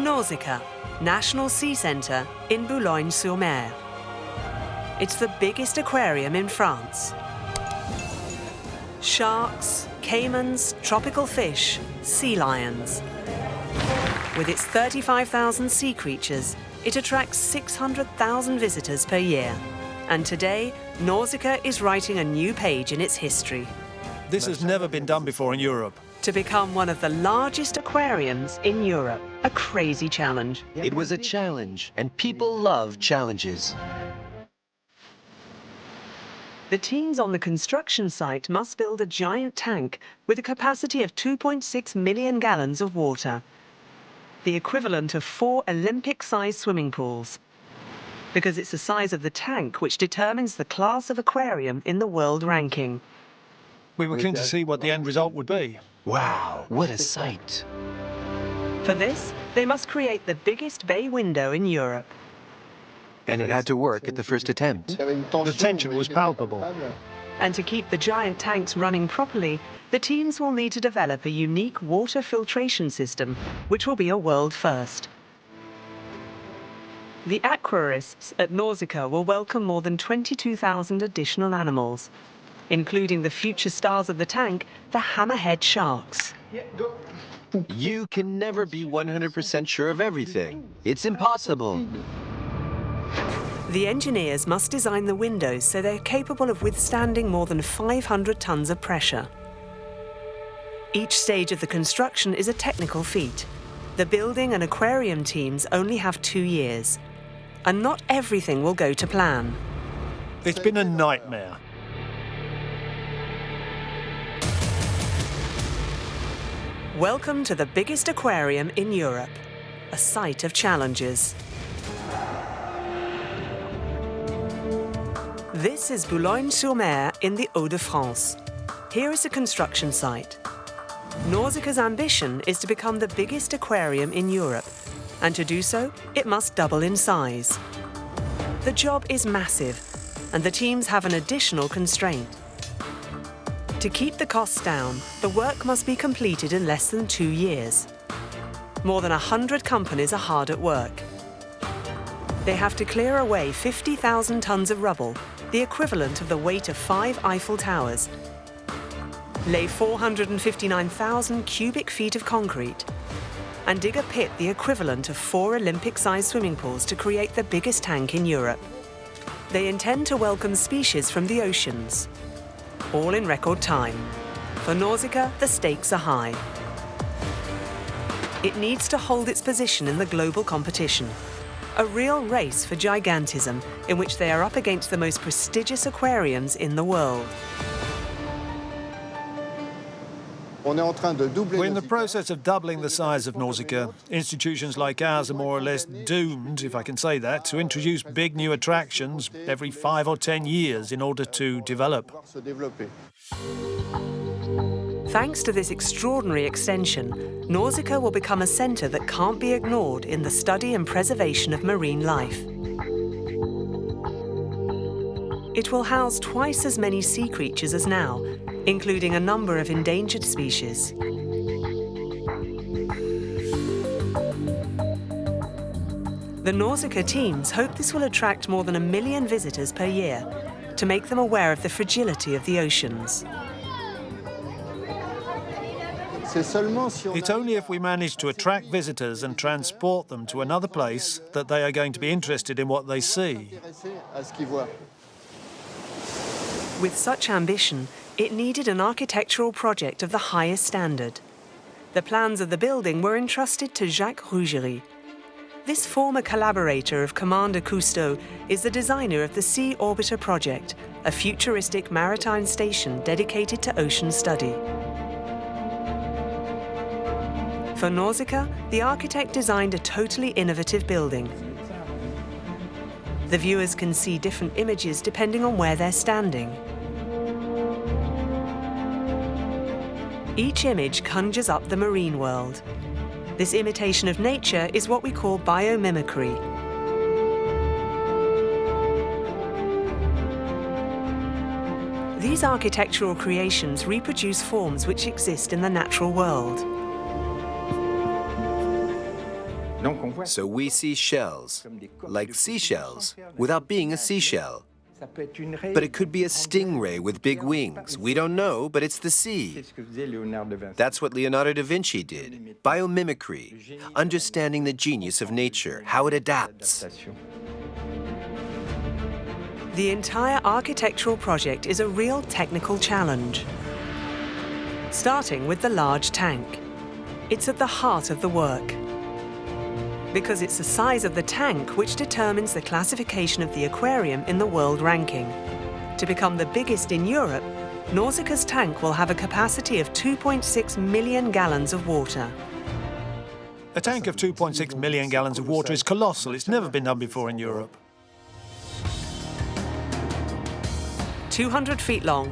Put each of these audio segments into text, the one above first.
Nausicaa, National Sea Centre in Boulogne-sur-Mer. It's the biggest aquarium in France. Sharks, caimans, tropical fish, sea lions. With its 35,000 sea creatures, it attracts 600,000 visitors per year. And today, Nausicaa is writing a new page in its history. This has never been done before in Europe. To become one of the largest aquariums in Europe. A crazy challenge. It was a challenge, and people love challenges. The teams on the construction site must build a giant tank with a capacity of 2.6 million gallons of water, the equivalent of 4 Olympic-sized swimming pools. Because it's the size of the tank which determines the class of aquarium in the world ranking. We were keen to see what the end result would be. Wow, what a sight. For this, they must create the biggest bay window in Europe. And it had to work at the first attempt. The tension was palpable. And to keep the giant tanks running properly, the teams will need to develop a unique water filtration system, which will be a world first. The aquarists at Nausicaa will welcome more than 22,000 additional animals, including the future stars of the tank, the hammerhead sharks. You can never be 100% sure of everything. It's impossible. The engineers must design the windows so they're capable of withstanding more than 500 tons of pressure. Each stage of the construction is a technical feat. The building and aquarium teams only have 2 years. And not everything will go to plan. It's been a nightmare. Welcome to the biggest aquarium in Europe, a site of challenges. This is Boulogne-sur-Mer in the Hauts-de-France. Here is the construction site. Nausicaa's ambition is to become the biggest aquarium in Europe, and to do so, it must double in size. The job is massive, and the teams have an additional constraint. To keep the costs down, the work must be completed in less than 2 years. More than 100 companies are hard at work. They have to clear away 50,000 tons of rubble, the equivalent of the weight of 5 Eiffel Towers, lay 459,000 cubic feet of concrete, and dig a pit the equivalent of 4 Olympic-sized swimming pools to create the biggest tank in Europe. They intend to welcome species from the oceans, all in record time. For Nausicaa, the stakes are high. It needs to hold its position in the global competition, a real race for gigantism in which they are up against the most prestigious aquariums in the world. We're in the process of doubling the size of Nausicaa. Institutions like ours are more or less doomed, if I can say that, to introduce big new attractions every 5 or 10 years in order to develop. Thanks to this extraordinary extension, Nausicaa will become a centre that can't be ignored in the study and preservation of marine life. It will house twice as many sea creatures as now, including a number of endangered species. The Nausicaa teams hope this will attract more than 1 million visitors per year to make them aware of the fragility of the oceans. It's only if we manage to attract visitors and transport them to another place that they are going to be interested in what they see. With such ambition, it needed an architectural project of the highest standard. The plans of the building were entrusted to Jacques Rougerie. This former collaborator of Commander Cousteau is the designer of the Sea Orbiter project, a futuristic maritime station dedicated to ocean study. For Nausicaa, the architect designed a totally innovative building. The viewers can see different images depending on where they're standing. Each image conjures up the marine world. This imitation of nature is what we call biomimicry. These architectural creations reproduce forms which exist in the natural world. So we see shells, like seashells, without being a seashell. But it could be a stingray with big wings. We don't know, but it's the sea. That's what Leonardo da Vinci did. Biomimicry, understanding the genius of nature, how it adapts. The entire architectural project is a real technical challenge. Starting with the large tank. It's at the heart of the work. Because it's the size of the tank which determines the classification of the aquarium in the world ranking. To become the biggest in Europe, Nausicaa's tank will have a capacity of 2.6 million gallons of water. A tank of 2.6 million gallons of water is colossal. It's never been done before in Europe. 200 feet long,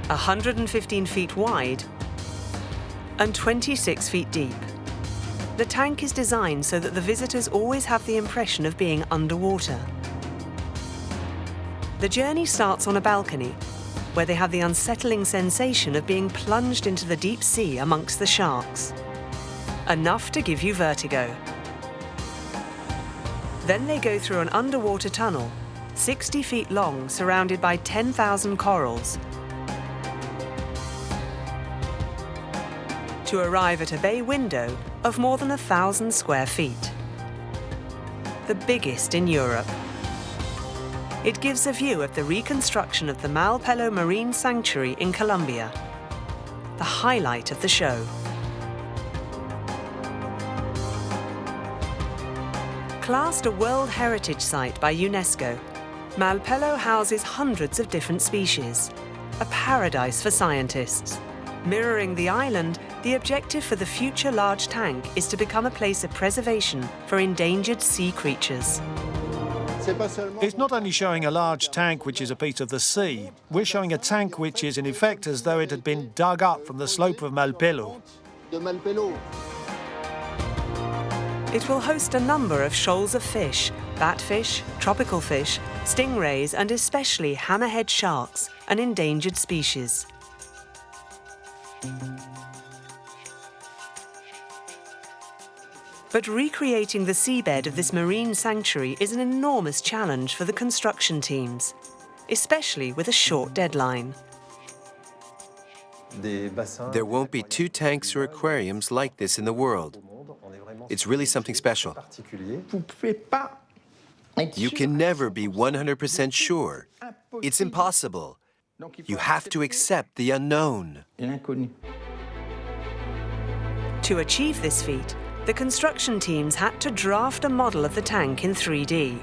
115 feet wide, and 26 feet deep. The tank is designed so that the visitors always have the impression of being underwater. The journey starts on a balcony, where they have the unsettling sensation of being plunged into the deep sea amongst the sharks. Enough to give you vertigo. Then they go through an underwater tunnel, 60 feet long, surrounded by 10,000 corals, to arrive at a bay window of more than 1,000 square feet. The biggest in Europe. It gives a view of the reconstruction of the Malpelo Marine Sanctuary in Colombia, the highlight of the show. Classed a World Heritage Site by UNESCO, Malpelo houses hundreds of different species, a paradise for scientists. Mirroring the island, the objective for the future large tank is to become a place of preservation for endangered sea creatures. It's not only showing a large tank which is a piece of the sea. We're showing a tank which is in effect as though it had been dug up from the slope of Malpelo. It will host a number of shoals of fish, batfish, tropical fish, stingrays, and especially hammerhead sharks, an endangered species. But recreating the seabed of this marine sanctuary is an enormous challenge for the construction teams, especially with a short deadline. There won't be 2 tanks or aquariums like this in the world. It's really something special. You can never be 100% sure. It's impossible. You have to accept the unknown. To achieve this feat, the construction teams had to draft a model of the tank in 3D.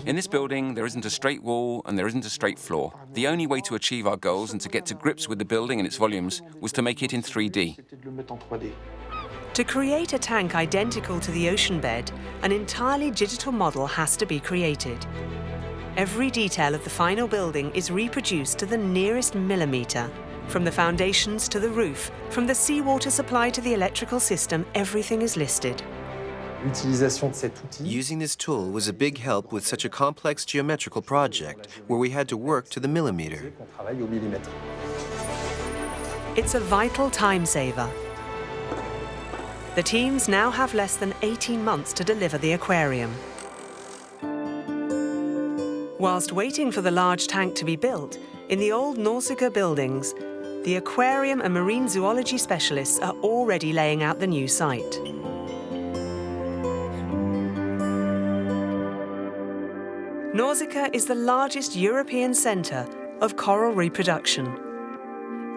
In this building, there isn't a straight wall and there isn't a straight floor. The only way to achieve our goals and to get to grips with the building and its volumes was to make it in 3D. To create a tank identical to the ocean bed, an entirely digital model has to be created. Every detail of the final building is reproduced to the nearest millimetre. From the foundations to the roof, from the seawater supply to the electrical system, everything is listed. Using this tool was a big help with such a complex geometrical project where we had to work to the millimetre. It's a vital time saver. The teams now have less than 18 months to deliver the aquarium. Whilst waiting for the large tank to be built, in the old Nausicaa buildings, the aquarium and marine zoology specialists are already laying out the new site. Nausicaa is the largest European centre of coral reproduction.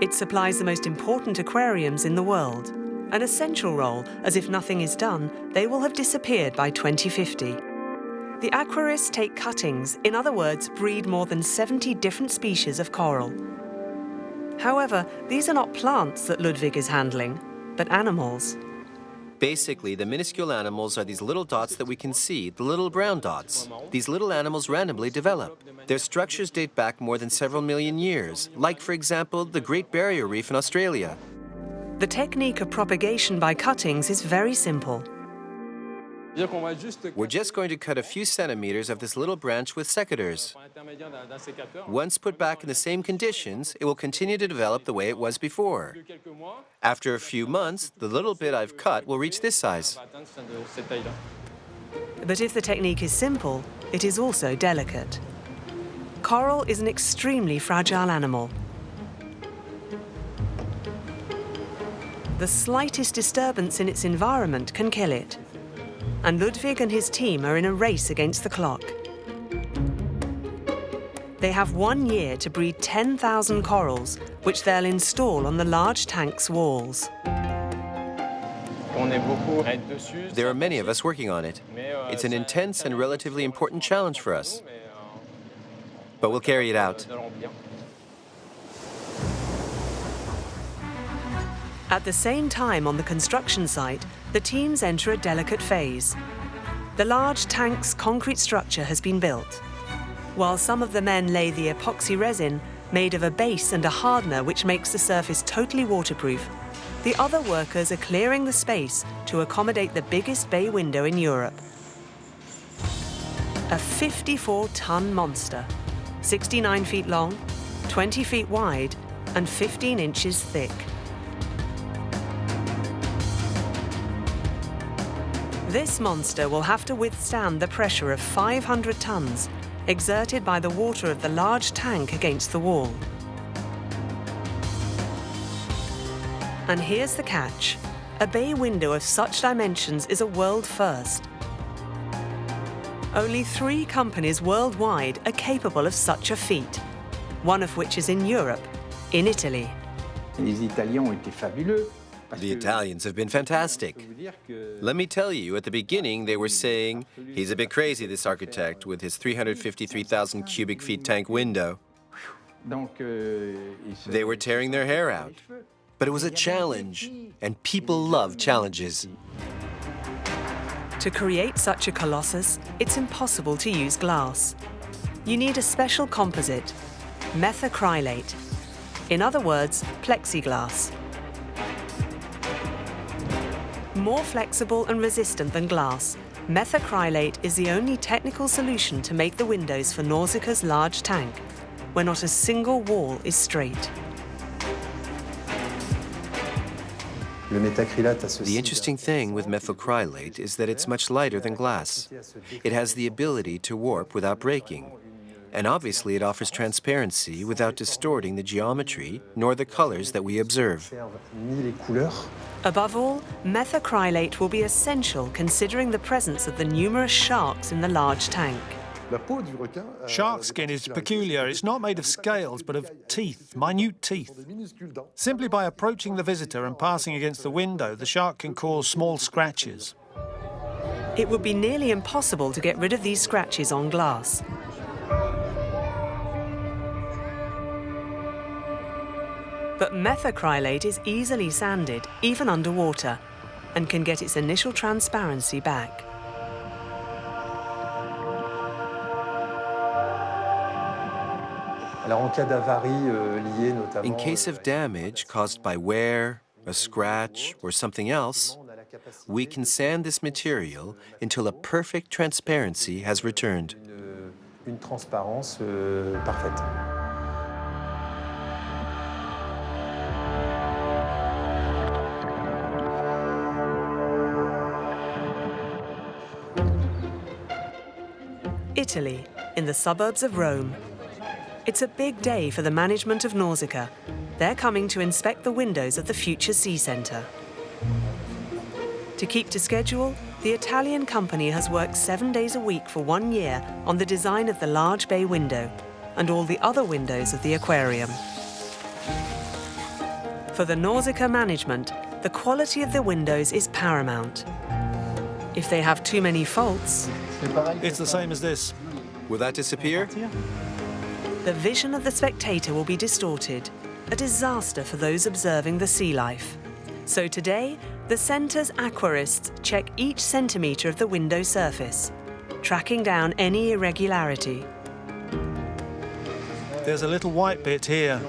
It supplies the most important aquariums in the world, an essential role, as if nothing is done, they will have disappeared by 2050. The aquarists take cuttings, in other words, breed more than 70 different species of coral. However, these are not plants that Ludwig is handling, but animals. Basically, the minuscule animals are these little dots that we can see, the little brown dots. These little animals randomly develop. Their structures date back more than several million years, like, for example, the Great Barrier Reef in Australia. The technique of propagation by cuttings is very simple. We're just going to cut a few centimeters of this little branch with secateurs. Once put back in the same conditions, it will continue to develop the way it was before. After a few months, the little bit I've cut will reach this size. But if the technique is simple, it is also delicate. Coral is an extremely fragile animal. The slightest disturbance in its environment can kill it. And Ludwig and his team are in a race against the clock. They have 1 year to breed 10,000 corals, which they'll install on the large tank's walls. There are many of us working on it. It's an intense and relatively important challenge for us. But we'll carry it out. At the same time on the construction site, the teams enter a delicate phase. The large tank's concrete structure has been built. While some of the men lay the epoxy resin, made of a base and a hardener which makes the surface totally waterproof, the other workers are clearing the space to accommodate the biggest bay window in Europe. A 54-ton monster, 69 feet long, 20 feet wide, and 15 inches thick. This monster will have to withstand the pressure of 500 tons exerted by the water of the large tank against the wall. And here's the catch. A bay window of such dimensions is a world first. Only 3 companies worldwide are capable of such a feat, one of which is in Europe, in Italy. The Italians have been fantastic. Let me tell you, at the beginning they were saying, he's a bit crazy, this architect, with his 353,000 cubic feet tank window. They were tearing their hair out. But it was a challenge, and people love challenges. To create such a colossus, it's impossible to use glass. You need a special composite, methacrylate. In other words, plexiglass. More flexible and resistant than glass, methacrylate is the only technical solution to make the windows for Nausicaa's large tank, where not a single wall is straight. The interesting thing with methacrylate is that it's much lighter than glass. It has the ability to warp without breaking. And obviously it offers transparency without distorting the geometry nor the colors that we observe. Above all, methacrylate will be essential considering the presence of the numerous sharks in the large tank. Shark skin is peculiar. It's not made of scales, but of teeth, minute teeth. Simply by approaching the visitor and passing against the window, the shark can cause small scratches. It would be nearly impossible to get rid of these scratches on glass. But methacrylate is easily sanded, even underwater, and can get its initial transparency back. In case of damage caused by wear, a scratch, or something else, we can sand this material until a perfect transparency has returned. Italy, in the suburbs of Rome. It's a big day for the management of Nausicaa. They're coming to inspect the windows of the future sea centre. To keep to schedule, the Italian company has worked 7 days a week for 1 year on the design of the large bay window and all the other windows of the aquarium. For the Nausicaa management, the quality of the windows is paramount. If they have too many faults, It's the same as this. Will that disappear? the vision of the spectator will be distorted, a disaster for those observing the sea life. So today, the centre's aquarists check each centimetre of the window surface, tracking down any irregularity. There's a little white bit here.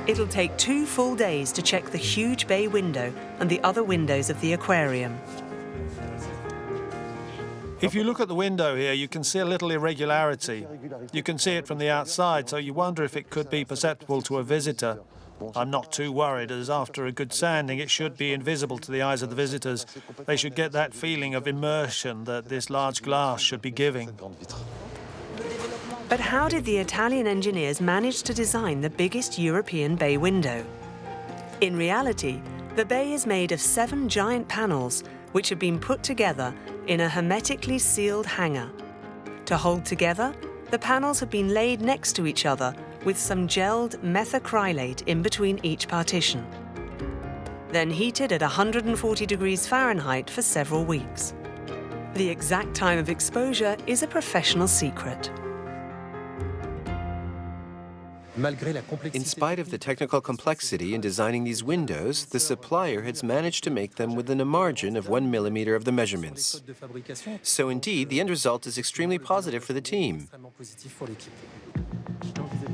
It'll take 2 full days to check the huge bay window and the other windows of the aquarium. If you look at the window here, you can see a little irregularity. You can see it from the outside, so you wonder if it could be perceptible to a visitor. I'm not too worried, as after a good sanding, it should be invisible to the eyes of the visitors. They should get that feeling of immersion that this large glass should be giving. But how did the Italian engineers manage to design the biggest European bay window? In reality, the bay is made of 7 giant panels which have been put together in a hermetically sealed hangar. To hold together, the panels have been laid next to each other with some gelled methacrylate in between each partition. Then heated at 140 degrees Fahrenheit for several weeks. The exact time of exposure is a professional secret. In spite of the technical complexity in designing these windows, the supplier has managed to make them within a margin of 1 millimeter of the measurements. So indeed, the end result is extremely positive for the team.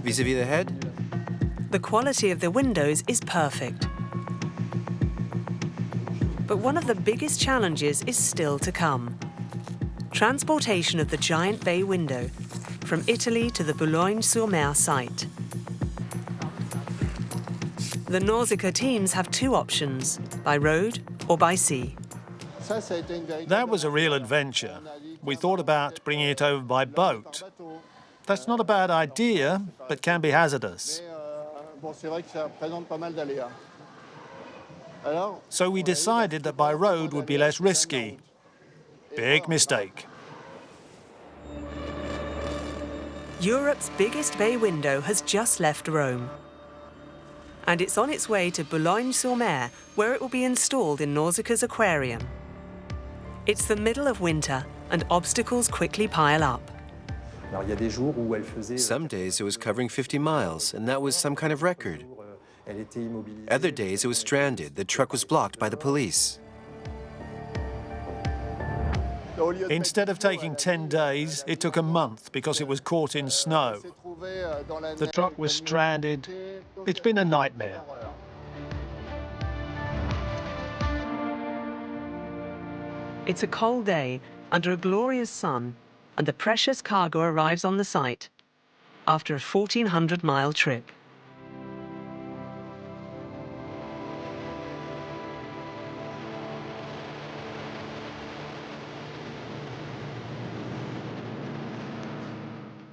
Vis-à-vis the head? The quality of the windows is perfect. But one of the biggest challenges is still to come. Transportation of the giant bay window from Italy to the Boulogne-sur-Mer site. The Nausicaa teams have 2 options, by road or by sea. That was a real adventure. We thought about bringing it over by boat. That's not a bad idea, but can be hazardous. So we decided that by road would be less risky. Big mistake. Europe's biggest bay window has just left Rome. And it's on its way to Boulogne-sur-Mer, where it will be installed in Nausicaa's aquarium. It's the middle of winter, and obstacles quickly pile up. Some days it was covering 50 miles, and that was some kind of record. Other days it was stranded. The truck was blocked by the police. Instead of taking 10 days, it took a month because it was caught in snow. The truck was stranded. It's been a nightmare. It's a cold day under a glorious sun, and the precious cargo arrives on the site after a 1,400-mile trip.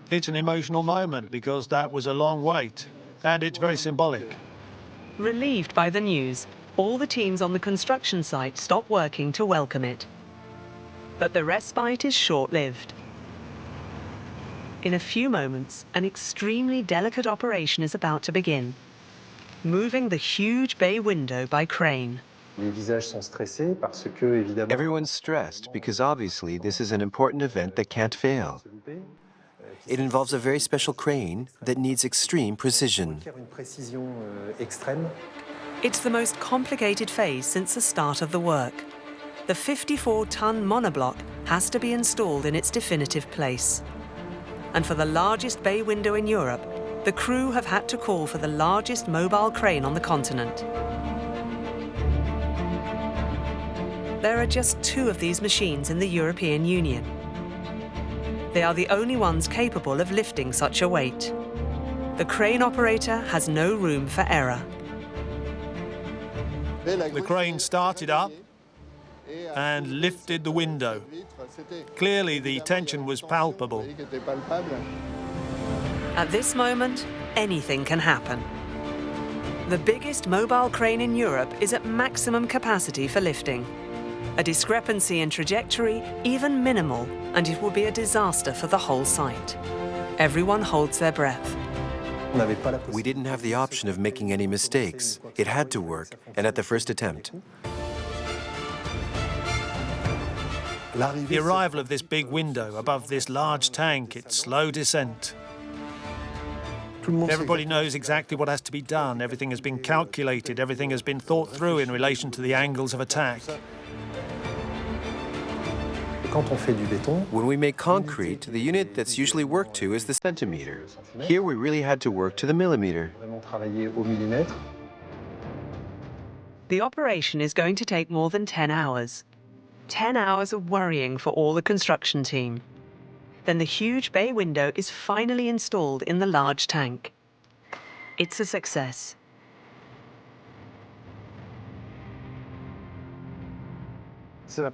It's an emotional moment because that was a long wait, and it's very symbolic. Relieved by the news, all the teams on the construction site stop working to welcome it. But the respite is short-lived. In a few moments, an extremely delicate operation is about to begin, moving the huge bay window by crane. Everyone's stressed because obviously this is an important event that can't fail. It involves a very special crane that needs extreme precision. It's the most complicated phase since the start of the work. The 54-ton monoblock has to be installed in its definitive place. And for the largest bay window in Europe, the crew have had to call for the largest mobile crane on the continent. There are just 2 of these machines in the European Union. They are the only ones capable of lifting such a weight. The crane operator has no room for error. The crane started up and lifted the window. Clearly, the tension was palpable. At this moment, anything can happen. The biggest mobile crane in Europe is at maximum capacity for lifting. A discrepancy in trajectory, even minimal, and it will be a disaster for the whole site. Everyone holds their breath. We didn't have the option of making any mistakes. It had to work, and at the first attempt. The arrival of this big window above this large tank, its slow descent. Everybody knows exactly what has to be done. Everything has been calculated. Everything has been thought through in relation to the angles of attack. When we make concrete, the unit that's usually worked to is the centimeter. Here we really had to work to the millimeter. The operation is going to take more than 10 hours. 10 hours of worrying for all the construction team. Then the huge bay window is finally installed in the large tank. It's a success.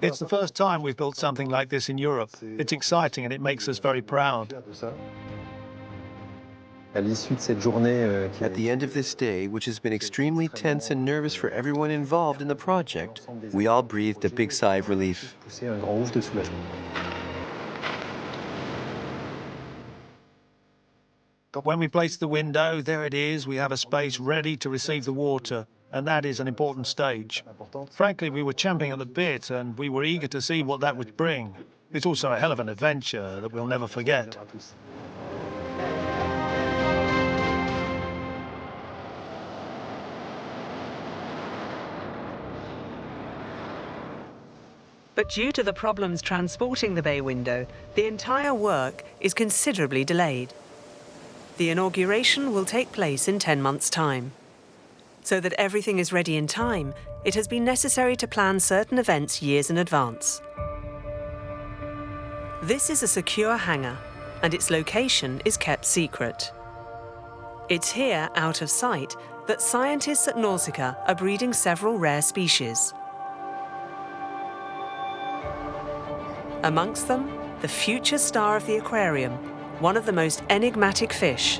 It's the first time we've built something like this in Europe. It's exciting and it makes us very proud. At the end of this day, which has been extremely tense and nervous for everyone involved in the project, we all breathed a big sigh of relief. When we place the window, there it is, we have a space ready to receive the water, and that is an important stage. Frankly, we were champing at the bit and we were eager to see what that would bring. It's also a hell of an adventure that we'll never forget. But due to the problems transporting the bay window, the entire work is considerably delayed. The inauguration will take place in 10 months' time. So that everything is ready in time, it has been necessary to plan certain events years in advance. This is a secure hangar, and its location is kept secret. It's here, out of sight, that scientists at Nausicaa are breeding several rare species. Amongst them, the future star of the aquarium, one of the most enigmatic fish.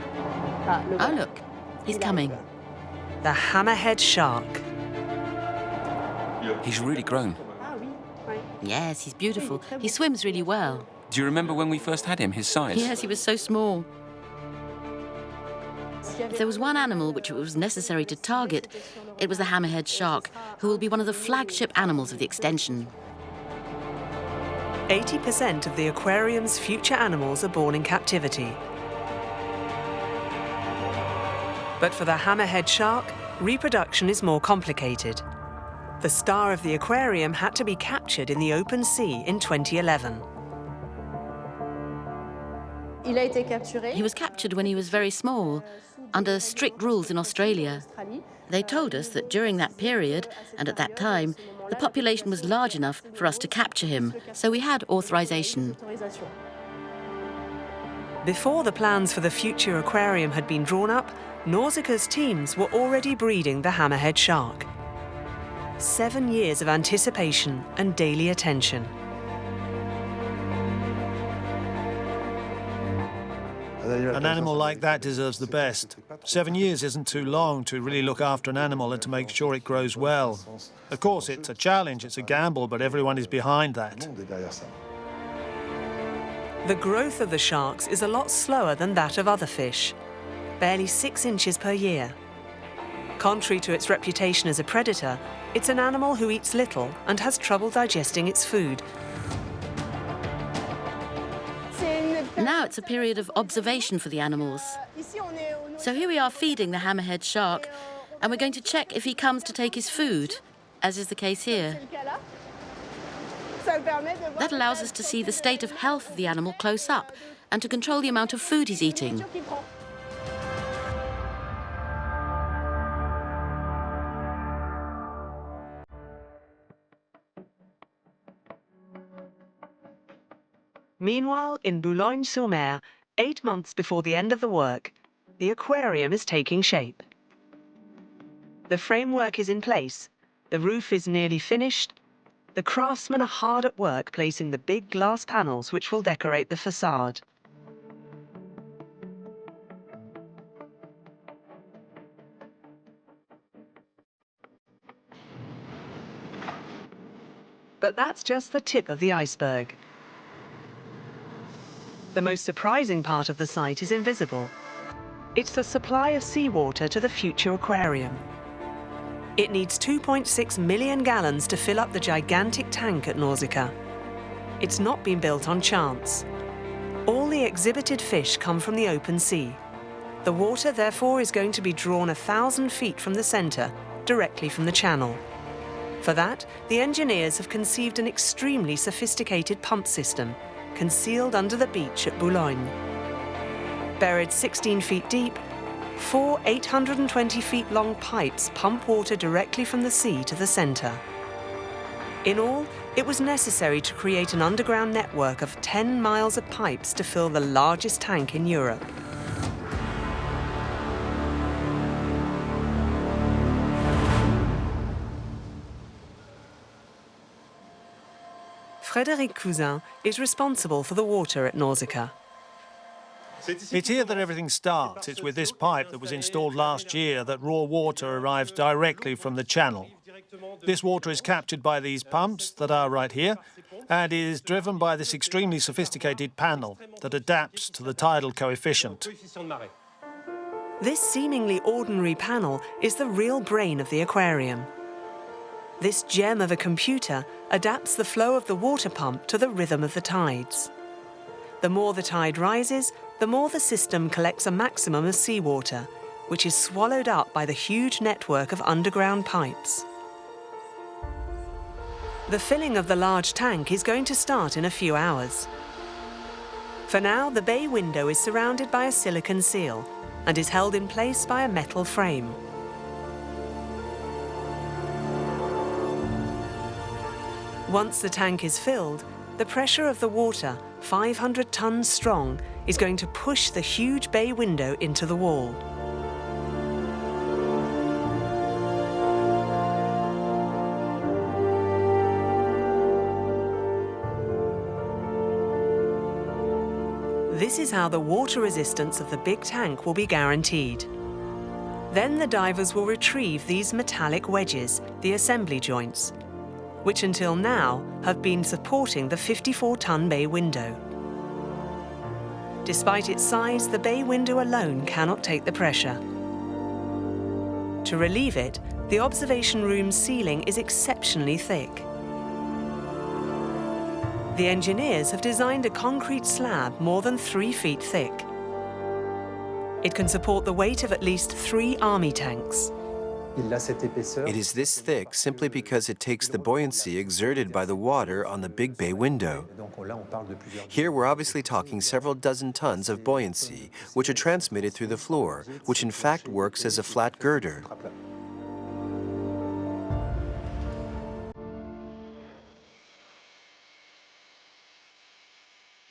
Oh, look, he's coming. The hammerhead shark. He's really grown. Yes, he's beautiful. He swims really well. Do you remember when we first had him, his size? Yes, he was so small. If there was one animal which it was necessary to target, it was the hammerhead shark, who will be one of the flagship animals of the extension. 80% of the aquarium's future animals are born in captivity. But for the hammerhead shark, reproduction is more complicated. The star of the aquarium had to be captured in the open sea in 2011. He was captured when he was very small, under strict rules in Australia. They told us that during that period, and at that time, the population was large enough for us to capture him, so we had authorization. Before the plans for the future aquarium had been drawn up, Nausicaa's teams were already breeding the hammerhead shark. 7 years of anticipation and daily attention. An animal like that deserves the best. 7 years isn't too long to really look after an animal and to make sure it grows well. Of course, it's a challenge, it's a gamble, but everyone is behind that. The growth of the sharks is a lot slower than that of other fish, barely 6 inches per year. Contrary to its reputation as a predator, it's an animal who eats little and has trouble digesting its food. Now it's a period of observation for the animals. So here we are feeding the hammerhead shark, and we're going to check if he comes to take his food, as is the case here. That allows us to see the state of health of the animal close up and to control the amount of food he's eating. Meanwhile, in Boulogne-sur-Mer, 8 months before the end of the work, the aquarium is taking shape. The framework is in place, the roof is nearly finished, the craftsmen are hard at work placing the big glass panels which will decorate the facade. But that's just the tip of the iceberg. The most surprising part of the site is invisible. It's the supply of seawater to the future aquarium. It needs 2.6 million gallons to fill up the gigantic tank at Nausicaa. It's not been built on chance. All the exhibited fish come from the open sea. The water, therefore, is going to be drawn 1,000 feet from the center, directly from the channel. For that, the engineers have conceived an extremely sophisticated pump system, concealed under the beach at Boulogne. Buried 16 feet deep, 4 820 feet long pipes pump water directly from the sea to the center. In all, it was necessary to create an underground network of 10 miles of pipes to fill the largest tank in Europe. Frédéric Cousin is responsible for the water at Nausicaa. It's here that everything starts. It's with this pipe that was installed last year that raw water arrives directly from the channel. This water is captured by these pumps that are right here and is driven by this extremely sophisticated panel that adapts to the tidal coefficient. This seemingly ordinary panel is the real brain of the aquarium. This gem of a computer adapts the flow of the water pump to the rhythm of the tides. The more the tide rises, the more the system collects a maximum of seawater, which is swallowed up by the huge network of underground pipes. The filling of the large tank is going to start in a few hours. For now, the bay window is surrounded by a silicon seal and is held in place by a metal frame. Once the tank is filled, the pressure of the water, 500 tons strong, is going to push the huge bay window into the wall. This is how the water resistance of the big tank will be guaranteed. Then the divers will retrieve these metallic wedges, the assembly joints, which until now have been supporting the 54-ton bay window. Despite its size, the bay window alone cannot take the pressure. To relieve it, the observation room's ceiling is exceptionally thick. The engineers have designed a concrete slab more than 3 feet thick. It can support the weight of at least 3 army tanks. It is this thick simply because it takes the buoyancy exerted by the water on the big bay window. Here we're obviously talking several dozen tons of buoyancy, which are transmitted through the floor, which in fact works as a flat girder.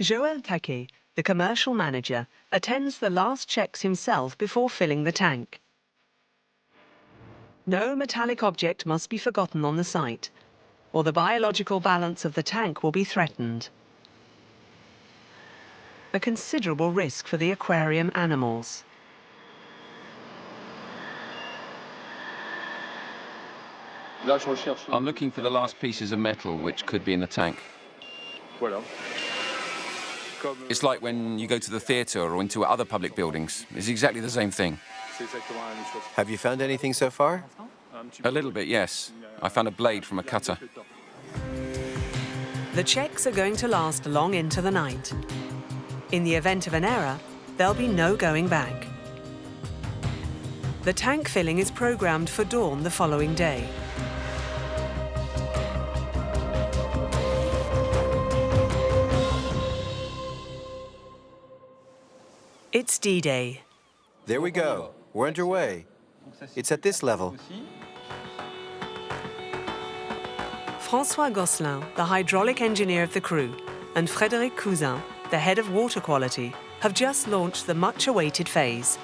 Joël Taquet, the commercial manager, attends the last checks himself before filling the tank. No metallic object must be forgotten on the site, or the biological balance of the tank will be threatened. A considerable risk for the aquarium animals. I'm looking for the last pieces of metal which could be in the tank. It's like when you go to the theatre or into other public buildings. It's exactly the same thing. Have you found anything so far? A little bit, yes. I found a blade from a cutter. The checks are going to last long into the night. In the event of an error, there'll be no going back. The tank filling is programmed for dawn the following day. It's D-Day. There we go. We're underway. It's at this level. François Gosselin, the hydraulic engineer of the crew, and Frédéric Cousin, the head of water quality, have just launched the much-awaited phase,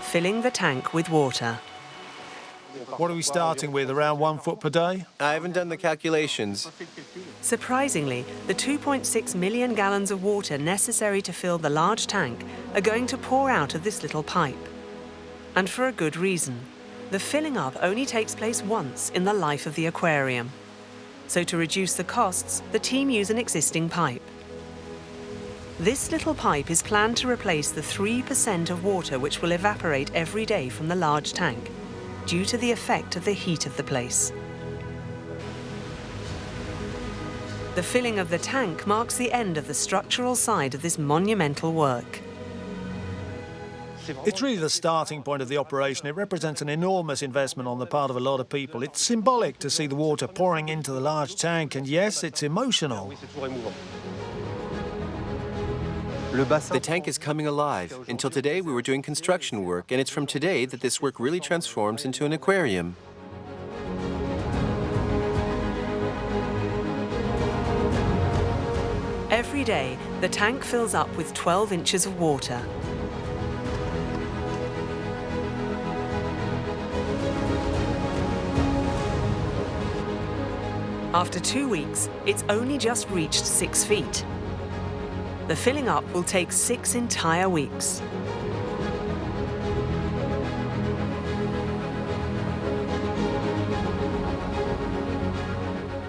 filling the tank with water. What are we starting with, around 1 foot per day? I haven't done the calculations. Surprisingly, the 2.6 million gallons of water necessary to fill the large tank are going to pour out of this little pipe. And for a good reason. The filling up only takes place once in the life of the aquarium. So to reduce the costs, the team use an existing pipe. This little pipe is planned to replace the 3% of water which will evaporate every day from the large tank, due to the effect of the heat of the place. The filling of the tank marks the end of the structural side of this monumental work. It's really the starting point of the operation. It represents an enormous investment on the part of a lot of people. It's symbolic to see the water pouring into the large tank, and yes, it's emotional. The tank is coming alive. Until today, we were doing construction work, and it's from today that this work really transforms into an aquarium. Every day, the tank fills up with 12 inches of water. After 2 weeks, it's only just reached 6 feet. The filling up will take 6 entire weeks.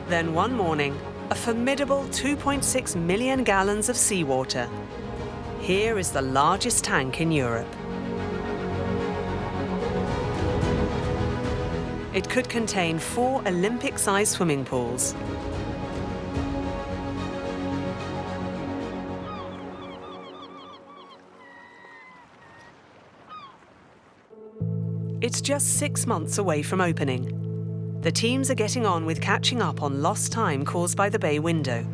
Then one morning, a formidable 2.6 million gallons of seawater. Here is the largest tank in Europe. It could contain 4 Olympic-sized swimming pools. It's just 6 months away from opening. The teams are getting on with catching up on lost time caused by the bay window.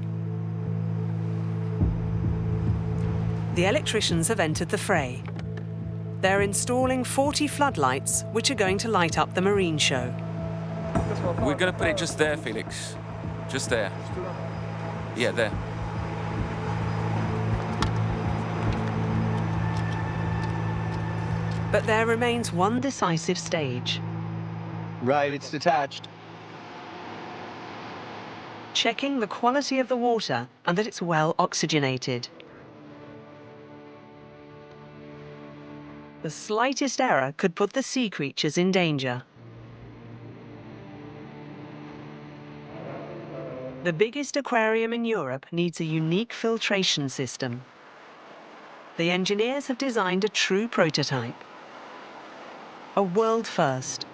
The electricians have entered the fray. They're installing 40 floodlights, which are going to light up the marine show. We're going to put it just there, Felix. Just there. Yeah, there. But there remains one decisive stage. Right, it's detached. Checking the quality of the water and that it's well oxygenated. The slightest error could put the sea creatures in danger. The biggest aquarium in Europe needs a unique filtration system. The engineers have designed a true prototype. A world first.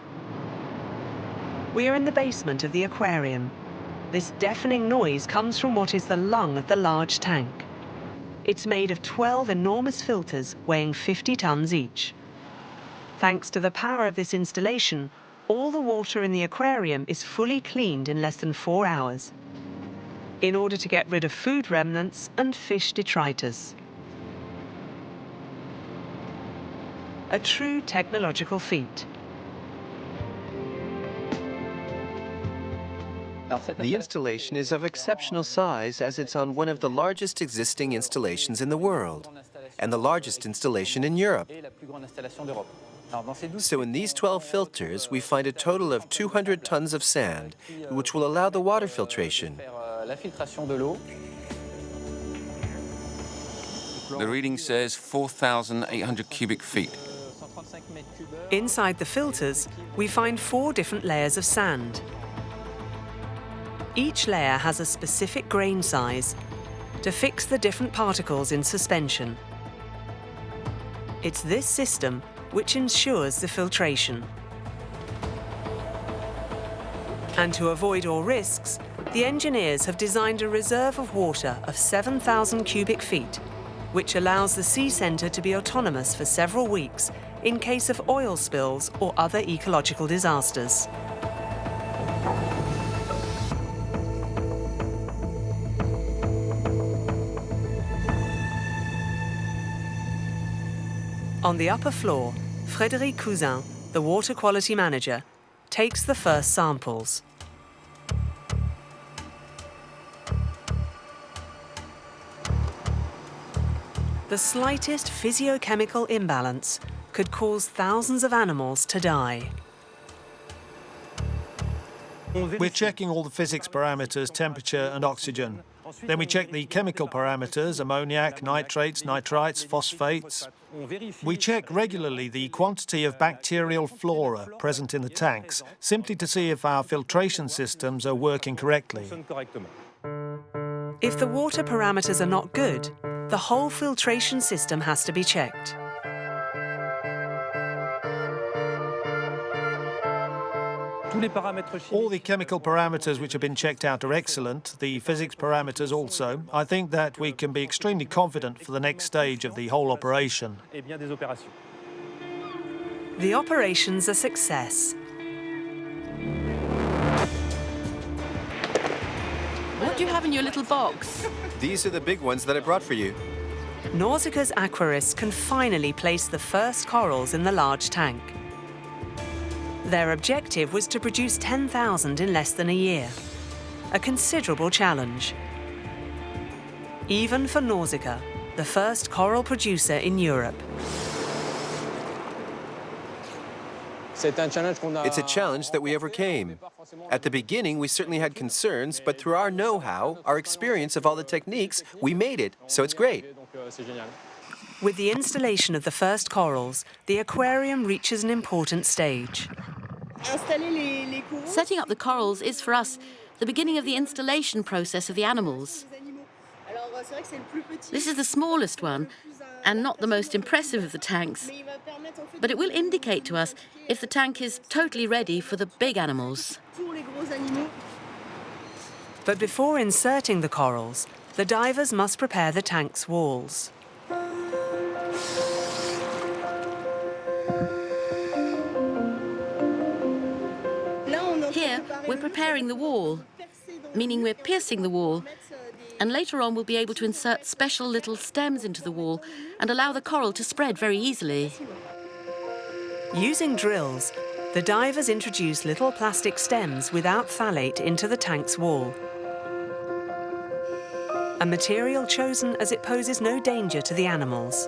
We are in the basement of the aquarium. This deafening noise comes from what is the lung of the large tank. It's made of 12 enormous filters weighing 50 tons each. Thanks to the power of this installation, all the water in the aquarium is fully cleaned in less than 4 hours, in order to get rid of food remnants and fish detritus. A true technological feat. The installation is of exceptional size as it's on one of the largest existing installations in the world, and the largest installation in Europe. So in these 12 filters, we find a total of 200 tons of sand, which will allow the water filtration. The reading says 4,800 cubic feet. Inside the filters, we find 4 different layers of sand. Each layer has a specific grain size to fix the different particles in suspension. It's this system which ensures the filtration. And to avoid all risks, the engineers have designed a reserve of water of 7,000 cubic feet, which allows the sea centre to be autonomous for several weeks in case of oil spills or other ecological disasters. On the upper floor, Frédéric Cousin, the water quality manager, takes the first samples. The slightest physiochemical imbalance could cause thousands of animals to die. We're checking all the physics parameters, temperature and oxygen. Then we check the chemical parameters, ammoniac, nitrates, nitrites, phosphates. We check regularly the quantity of bacterial flora present in the tanks, simply to see if our filtration systems are working correctly. If the water parameters are not good, the whole filtration system has to be checked. All the chemical parameters which have been checked out are excellent, the physics parameters also. I think that we can be extremely confident for the next stage of the whole operation. The operation's a success. What do you have in your little box? These are the big ones that I brought for you. Nausicaa's aquarists can finally place the first corals in the large tank. Their objective was to produce 10,000 in less than a year, a considerable challenge. even for Nausicaa, the first coral producer in Europe. It's a challenge that we overcame. At the beginning, we certainly had concerns, but through our know-how, our experience of all the techniques, we made it, so it's great. With the installation of the first corals, the aquarium reaches an important stage. Setting up the corals is, for us, the beginning of the installation process of the animals. This is the smallest one, and not the most impressive of the tanks, but it will indicate to us if the tank is totally ready for the big animals. But before inserting the corals, the divers must prepare the tank's walls. Here, we're preparing the wall, meaning we're piercing the wall, and later on we'll be able to insert special little stems into the wall and allow the coral to spread very easily. Using drills, the divers introduce little plastic stems without phthalate into the tank's wall. A material chosen as it poses no danger to the animals.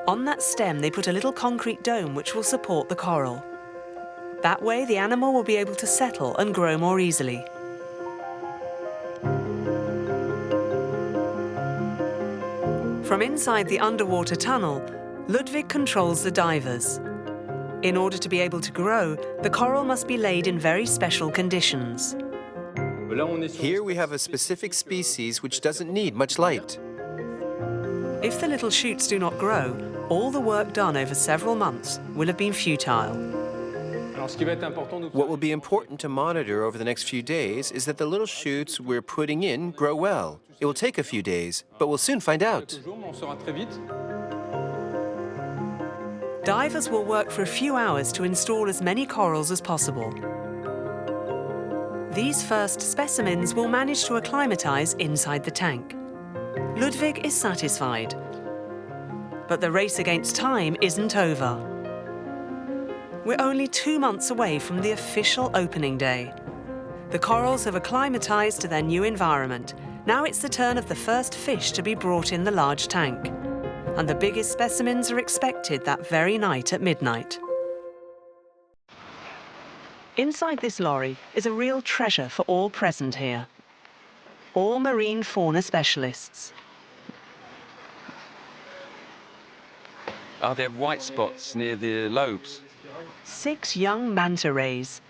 On that stem, they put a little concrete dome which will support the coral. That way, the animal will be able to settle and grow more easily. From inside the underwater tunnel, Ludwig controls the divers. In order to be able to grow, the coral must be laid in very special conditions. Here we have a specific species which doesn't need much light. If the little shoots do not grow, all the work done over several months will have been futile. What will be important to monitor over the next few days is that the little shoots we're putting in grow well. It will take a few days, but we'll soon find out. Divers will work for a few hours to install as many corals as possible. These first specimens will manage to acclimatize inside the tank. Ludwig is satisfied. But the race against time isn't over. We're only 2 months away from the official opening day. The corals have acclimatized to their new environment. Now it's the turn of the first fish to be brought in the large tank. And the biggest specimens are expected that very night at midnight. Inside this lorry is a real treasure for all present here. All marine fauna specialists. Are there white spots near the lobes? 6 young manta rays.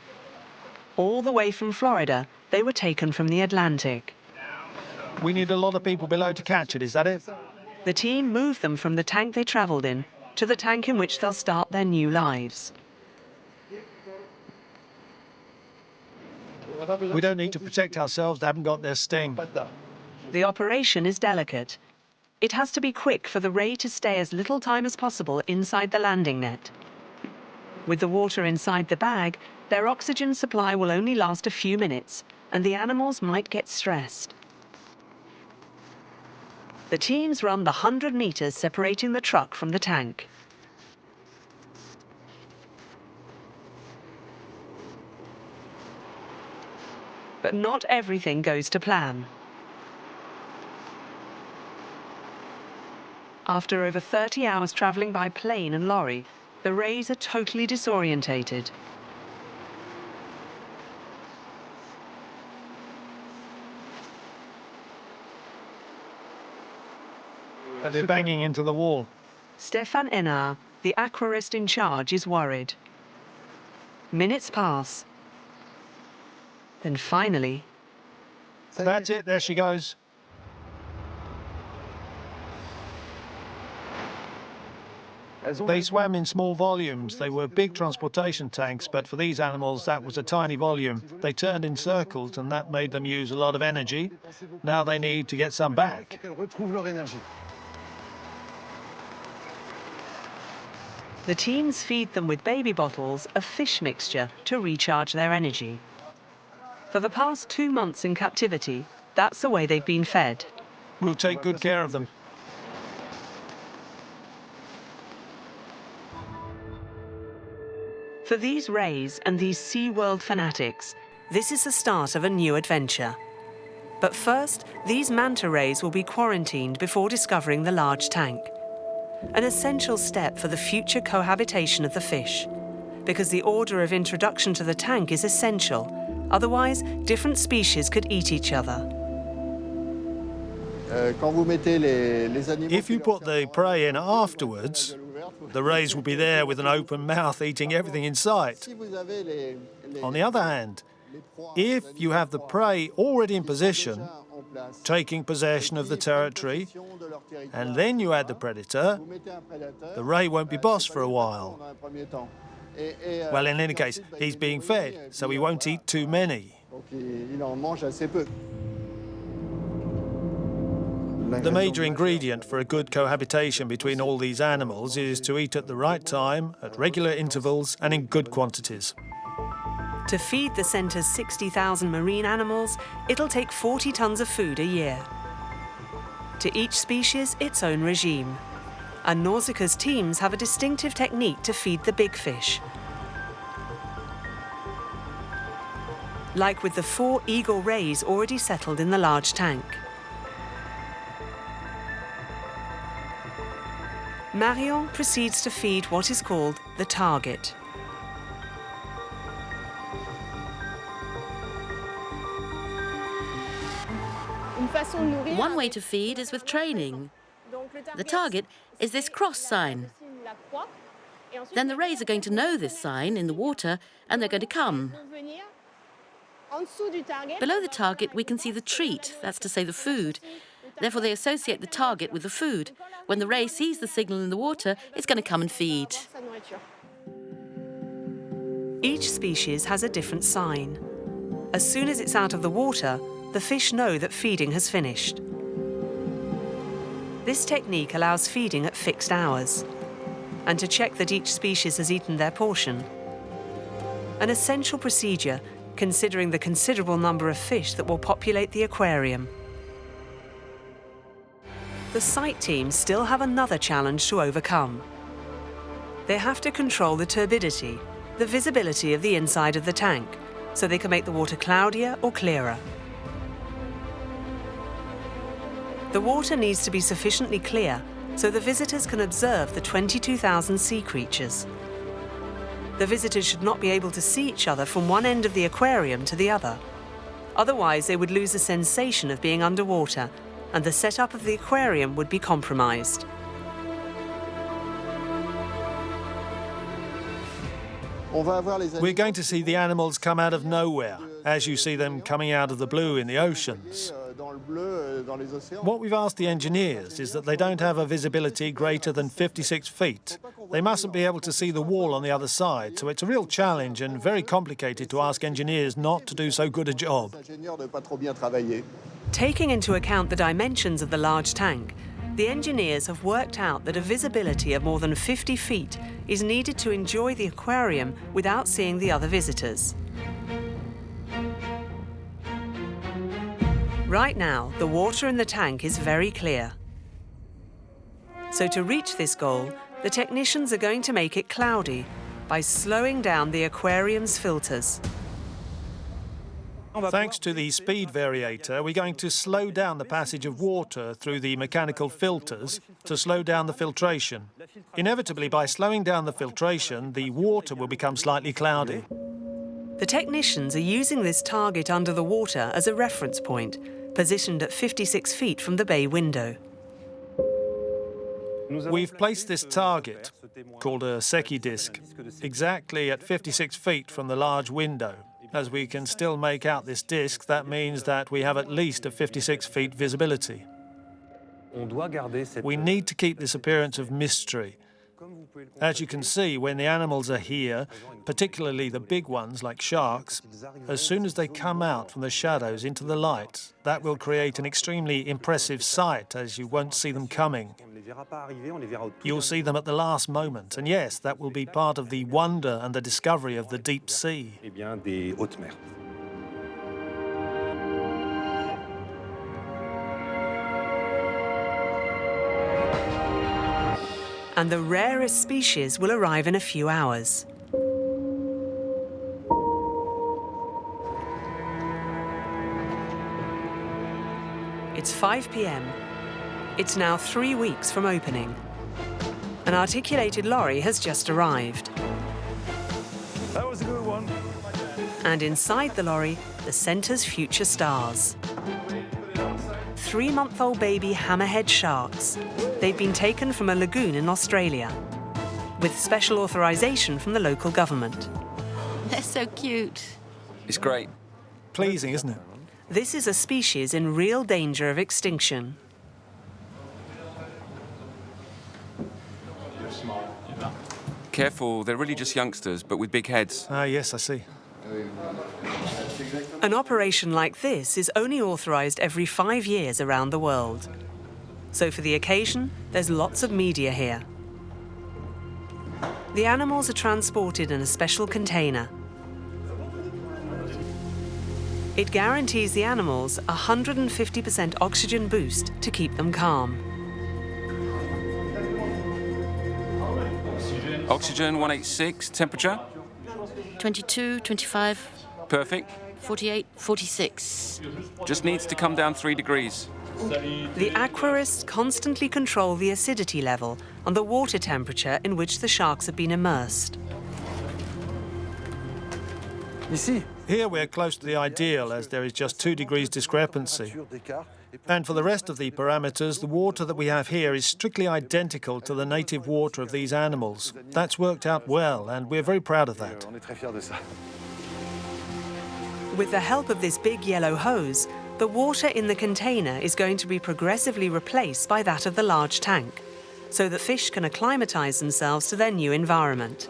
All the way from Florida, they were taken from the Atlantic. We need a lot of people below to catch it, is that it? The team moved them from the tank they travelled in to the tank in which they'll start their new lives. We don't need to protect ourselves, they haven't got their sting. The operation is delicate. It has to be quick for the ray to stay as little time as possible inside the landing net. With the water inside the bag, their oxygen supply will only last a few minutes, and the animals might get stressed. The teams run the 100 meters separating the truck from the tank. But not everything goes to plan. After over 30 hours traveling by plane and lorry, the rays are totally disorientated. They're banging into the wall. Stéphane Hénard, the aquarist in charge, is worried. Minutes pass. Then finally... That's it, there she goes. They swam in small volumes. They were big transportation tanks, but for these animals, that was a tiny volume. They turned in circles, and that made them use a lot of energy. Now they need to get some back. The teams feed them with baby bottles of fish mixture to recharge their energy. For the past 2 months in captivity, that's the way they've been fed. We'll take good care of them. For these rays and these SeaWorld fanatics, this is the start of a new adventure. But first, these manta rays will be quarantined before discovering the large tank. An essential step for the future cohabitation of the fish, because the order of introduction to the tank is essential. Otherwise, different species could eat each other. If you put the prey in afterwards, the rays will be there with an open mouth eating everything in sight. On the other hand, if you have the prey already in position, taking possession of the territory, and then you add the predator, the ray won't be boss for a while. Well, in any case, he's being fed, so he won't eat too many. The major ingredient for a good cohabitation between all these animals is to eat at the right time, at regular intervals, and in good quantities. To feed the centre's 60,000 marine animals, it'll take 40 tons of food a year. To each species, its own regime. And Nausicaa's teams have a distinctive technique to feed the big fish. Like with the 4 eagle rays already settled in the large tank. Marion proceeds to feed what is called the target. One way to feed is with training. The target is this cross sign. Then the rays are going to know this sign in the water and they're going to come. Below the target we can see the treat, that's to say the food. Therefore they associate the target with the food. When the ray sees the signal in the water, it's going to come and feed. Each species has a different sign. As soon as it's out of the water, the fish know that feeding has finished. This technique allows feeding at fixed hours, and to check that each species has eaten their portion. An essential procedure, considering the considerable number of fish that will populate the aquarium. The site teams still have another challenge to overcome. They have to control the turbidity, the visibility of the inside of the tank, so they can make the water cloudier or clearer. The water needs to be sufficiently clear so the visitors can observe the 22,000 sea creatures. The visitors should not be able to see each other from one end of the aquarium to the other. Otherwise, they would lose the sensation of being underwater, and the setup of the aquarium would be compromised. We're going to see the animals come out of nowhere, as you see them coming out of the blue in the oceans. What we've asked the engineers is that they don't have a visibility greater than 56 feet. They mustn't be able to see the wall on the other side, so it's a real challenge and very complicated to ask engineers not to do so good a job. Taking into account the dimensions of the large tank, the engineers have worked out that a visibility of more than 50 feet is needed to enjoy the aquarium without seeing the other visitors. Right now, the water in the tank is very clear. So to reach this goal, the technicians are going to make it cloudy by slowing down the aquarium's filters. Thanks to the speed variator, we're going to slow down the passage of water through the mechanical filters to slow down the filtration. Inevitably, by slowing down the filtration, the water will become slightly cloudy. The technicians are using this target under the water as a reference point, positioned at 56 feet from the bay window. We've placed this target, called a Secchi disc, exactly at 56 feet from the large window. As we can still make out this disc, that means that we have at least a 56 feet visibility. We need to keep this appearance of mystery. As you can see, when the animals are here, particularly the big ones like sharks, as soon as they come out from the shadows into the light, that will create an extremely impressive sight, as you won't see them coming. You'll see them at the last moment, and yes, that will be part of the wonder and the discovery of the deep sea. And the rarest species will arrive in a few hours. It's 5 p.m. It's now 3 weeks from opening. An articulated lorry has just arrived. That was a good one. And inside the lorry, the centre's future stars. 3-month-old baby hammerhead sharks. They've been taken from a lagoon in Australia, with special authorization from the local government. They're so cute. It's great. Pleasing, isn't it? This is a species in real danger of extinction. Careful, they're really just youngsters, but with big heads. Ah, yes, I see. An operation like this is only authorized every 5 years around the world. So for the occasion, there's lots of media here. The animals are transported in a special container. It guarantees the animals a 150% oxygen boost to keep them calm. Oxygen 186, temperature? 22, 25, Perfect. 48, 46. Just needs to come down 3 degrees. The aquarists constantly control the acidity level and the water temperature in which the sharks have been immersed. Here we're close to the ideal, as there is just 2 degrees discrepancy. And for the rest of the parameters, the water that we have here is strictly identical to the native water of these animals. That's worked out well, and we're very proud of that. With the help of this big yellow hose, the water in the container is going to be progressively replaced by that of the large tank, so that fish can acclimatize themselves to their new environment.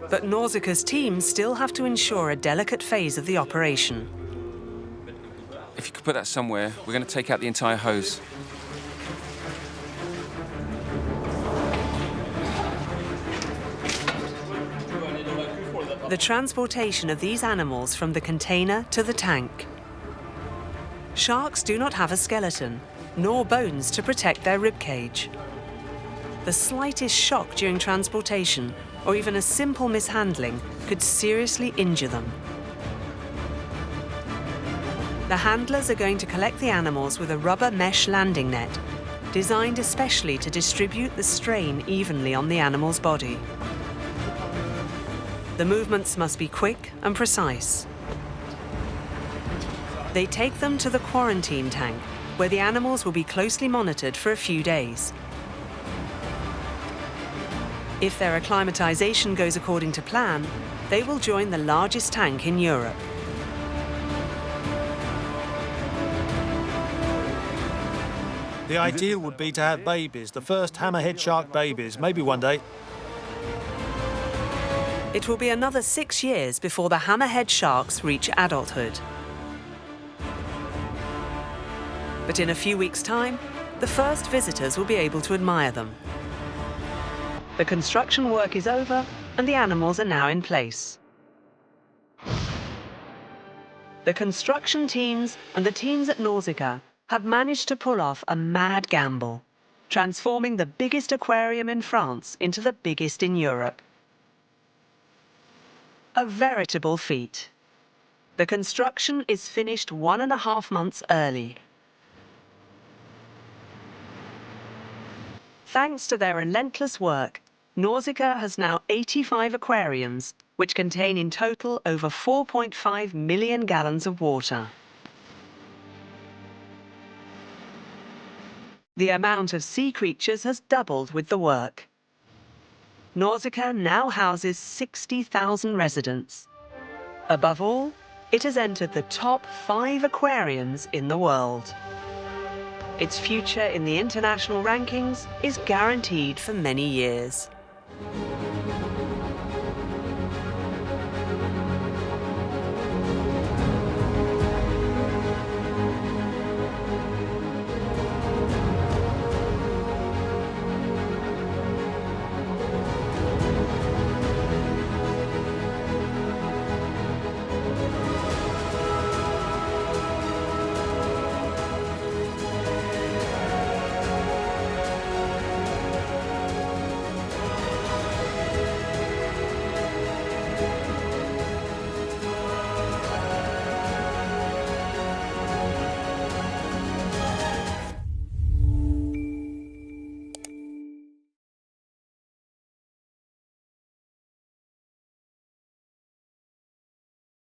But Nausicaa's team still have to ensure a delicate phase of the operation. If you could put that somewhere, we're going to take out the entire hose. The transportation of these animals from the container to the tank. Sharks do not have a skeleton, nor bones to protect their ribcage. The slightest shock during transportation, or even a simple mishandling, could seriously injure them. The handlers are going to collect the animals with a rubber mesh landing net, designed especially to distribute the strain evenly on the animal's body. The movements must be quick and precise. They take them to the quarantine tank, where the animals will be closely monitored for a few days. If their acclimatization goes according to plan, they will join the largest tank in Europe. The ideal would be to have babies, the first hammerhead shark babies, maybe one day. It will be another 6 years before the hammerhead sharks reach adulthood. But in a few weeks' time, the first visitors will be able to admire them. The construction work is over, and the animals are now in place. The construction teams and the teams at Nausicaa have managed to pull off a mad gamble, transforming the biggest aquarium in France into the biggest in Europe. A veritable feat. The construction is finished 1.5 months early. Thanks to their relentless work, Nausicaa has now 85 aquariums, which contain in total over 4.5 million gallons of water. The amount of sea creatures has doubled with the work. Nausicaa now houses 60,000 residents. Above all, it has entered the top 5 aquariums in the world. Its future in the international rankings is guaranteed for many years.